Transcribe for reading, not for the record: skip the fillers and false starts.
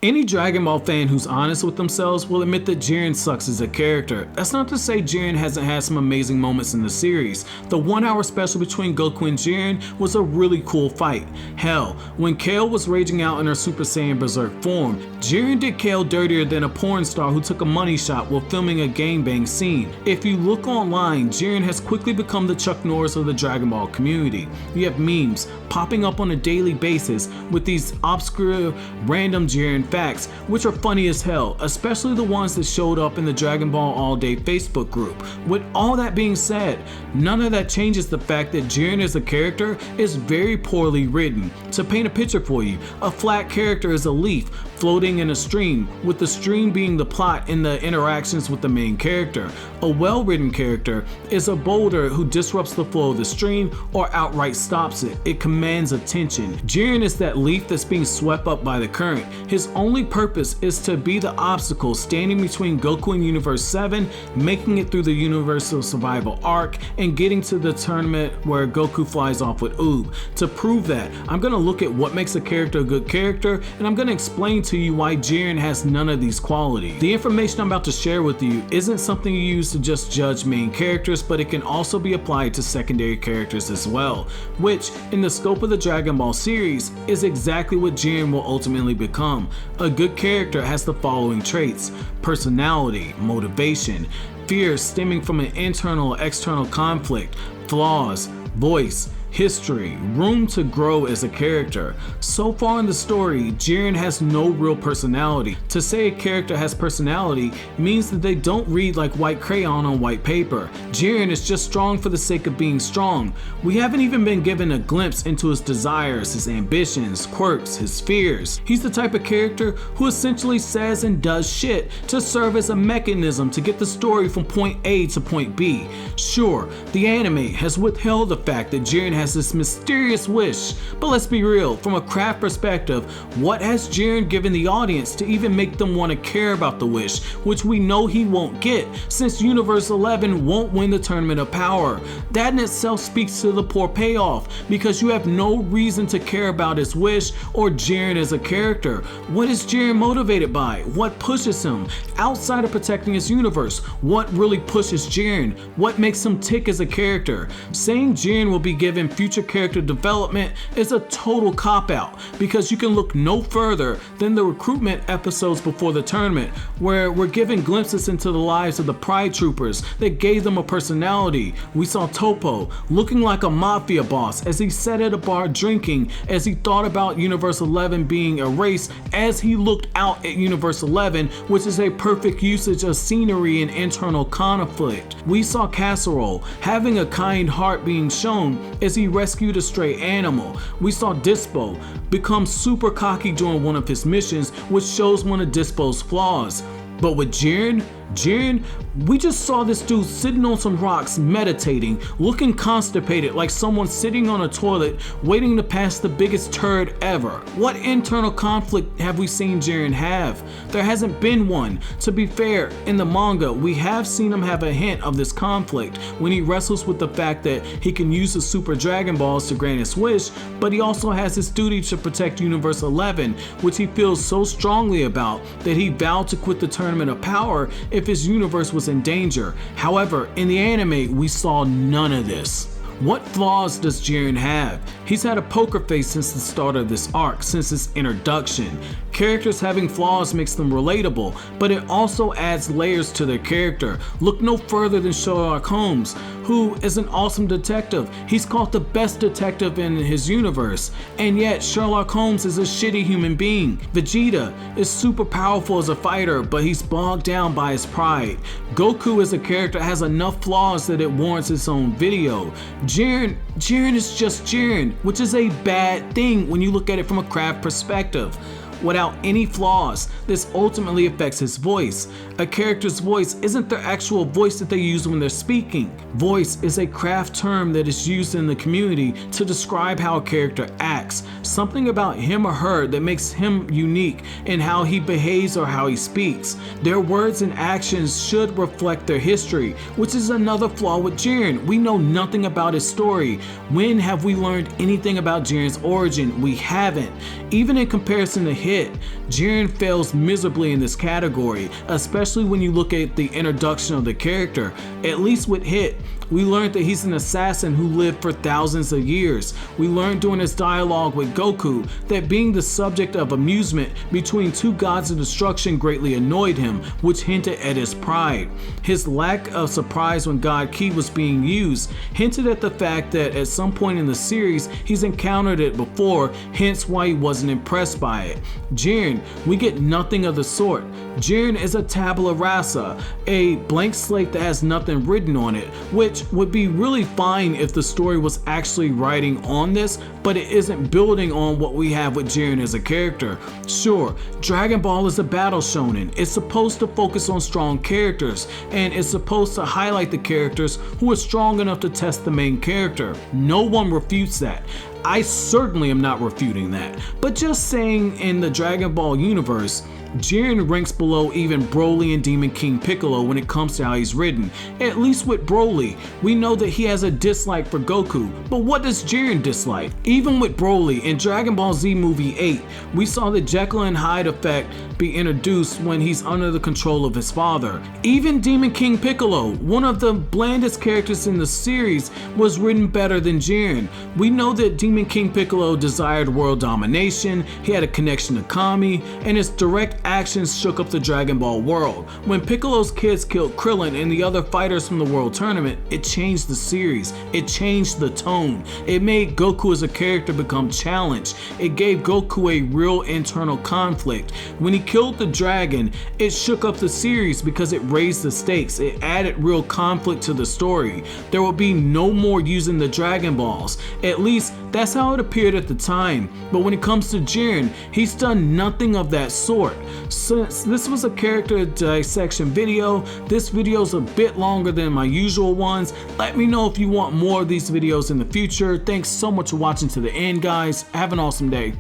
Any Dragon Ball fan who's honest with themselves will admit that Jiren sucks as a character. That's not to say Jiren hasn't had some amazing moments in the series. The 1 hour special between Goku and Jiren was a really cool fight. Hell, when Kale was raging out in her Super Saiyan Berserk form, Jiren did Kale dirtier than a porn star who took a money shot while filming a gangbang scene. If you look online, Jiren has quickly become the Chuck Norris of the Dragon Ball community. You have memes popping up on a daily basis with these obscure, random Jiren facts, which are funny as hell, especially the ones that showed up in the Dragon Ball All Day Facebook group. With all that being said, none of that changes the fact that Jiren as a character is very poorly written. To paint a picture for you, a flat character is a leaf floating in a stream, with the stream being the plot and the interactions with the main character. A well-written character is a boulder who disrupts the flow of the stream or outright stops it. It commands attention. Jiren is that leaf that's being swept up by the current. His only purpose is to be the obstacle standing between Goku and Universe 7, making it through the Universal Survival arc and getting to the tournament where Goku flies off with Oob. To prove that, I'm going to look at what makes a character a good character, and I'm going to explain to you why Jiren has none of these qualities. The information I'm about to share with you isn't something you use to just judge main characters, but it can also be applied to secondary characters as well, which, in the scope of the Dragon Ball series, is exactly what Jiren will ultimately become. A good character has the following traits: personality, motivation, fear stemming from an internal or external conflict, flaws, voice, history, room to grow as a character. So far in the story, Jiren has no real personality. To say a character has personality means that they don't read like white crayon on white paper. Jiren is just strong for the sake of being strong. We haven't even been given a glimpse into his desires, his ambitions, quirks, his fears. He's the type of character who essentially says and does shit to serve as a mechanism to get the story from point A to point B. Sure, the anime has withheld the fact that Jiren has this mysterious wish, but let's be real, from a craft perspective, what has Jiren given the audience to even make them want to care about the wish, which we know he won't get, since Universe 11 won't win the Tournament of Power. That in itself speaks to the poor payoff, because you have no reason to care about his wish or Jiren as a character. What is Jiren motivated by? What pushes him? Outside of protecting his universe, what really pushes Jiren? What makes him tick as a character? Saying Jiren will be given future character development is a total cop-out, because you can look no further than the recruitment episodes before the tournament, where we're given glimpses into the lives of the Pride Troopers that gave them a personality. We saw Toppo looking like a mafia boss as he sat at a bar drinking as he thought about Universe 11 being erased, as he looked out at Universe 11, which is a perfect usage of scenery and internal conflict. We saw Casserole having a kind heart being shown as he rescued a stray animal. We saw Dispo become super cocky during one of his missions, which shows one of Dispo's flaws. But with Jiren, we just saw this dude sitting on some rocks meditating, looking constipated like someone sitting on a toilet waiting to pass the biggest turd ever. What internal conflict have we seen Jiren have? There hasn't been one. To be fair, in the manga, we have seen him have a hint of this conflict when he wrestles with the fact that he can use the Super Dragon Balls to grant his wish, but he also has his duty to protect Universe 11, which he feels so strongly about that he vowed to quit the Tournament of Power if his universe was in danger. However, in the anime, we saw none of this. What flaws does Jiren have? He's had a poker face since the start of this arc, since its introduction. Characters having flaws makes them relatable, but it also adds layers to their character. Look no further than Sherlock Holmes, who is an awesome detective. He's called the best detective in his universe, and yet Sherlock Holmes is a shitty human being. Vegeta is super powerful as a fighter, but he's bogged down by his pride. Goku as a character has enough flaws that it warrants its own video. Jiren is just Jiren, which is a bad thing when you look at it from a craft perspective. Without any flaws, this ultimately affects his voice. A character's voice isn't their actual voice that they use when they're speaking. Voice is a craft term that is used in the community to describe how a character acts, something about him or her that makes him unique in how he behaves or how he speaks. Their words and actions should reflect their history, which is another flaw with Jiren. We know nothing about his story. When have we learned anything about Jiren's origin? We haven't. Even in comparison to hit. Jiren fails miserably in this category, especially when you look at the introduction of the character. At least with Hit, we learned that he's an assassin who lived for thousands of years. We learned during his dialogue with Goku that being the subject of amusement between two gods of destruction greatly annoyed him, which hinted at his pride. His lack of surprise when God Ki was being used hinted at the fact that at some point in the series he's encountered it before, hence why he wasn't impressed by it. Jiren, we get nothing of the sort. Jiren is a tabula rasa, a blank slate that has nothing written on it, which would be really fine if the story was actually writing on this, but it isn't building on what we have with Jiren as a character. Sure, Dragon Ball is a battle shonen. It's supposed to focus on strong characters, and it's supposed to highlight the characters who are strong enough to test the main character. No one refutes that. I certainly am not refuting that, but just saying in the Dragon Ball universe, Jiren ranks below even Broly and Demon King Piccolo when it comes to how he's written. At least with Broly, we know that he has a dislike for Goku, but what does Jiren dislike? Even with Broly, in Dragon Ball Z Movie 8, we saw the Jekyll and Hyde effect be introduced when he's under the control of his father. Even Demon King Piccolo, one of the blandest characters in the series, was written better than Jiren. We know that Demon King Piccolo desired world domination, he had a connection to Kami, and his direct actions shook up the Dragon Ball world. When Piccolo's kids killed Krillin and the other fighters from the world tournament, it changed the series. It changed the tone. It made Goku as a character become challenged. It gave Goku a real internal conflict. When he killed the dragon, it shook up the series because it raised the stakes. It added real conflict to the story. There will be no more using the Dragon Balls. At least that's how it appeared at the time. But when it comes to Jiren, he's done nothing of that sort. Since this was a character dissection video, this video is a bit longer than my usual ones. Let me know if you want more of these videos in the future. Thanks so much for watching to the end, guys. Have an awesome day.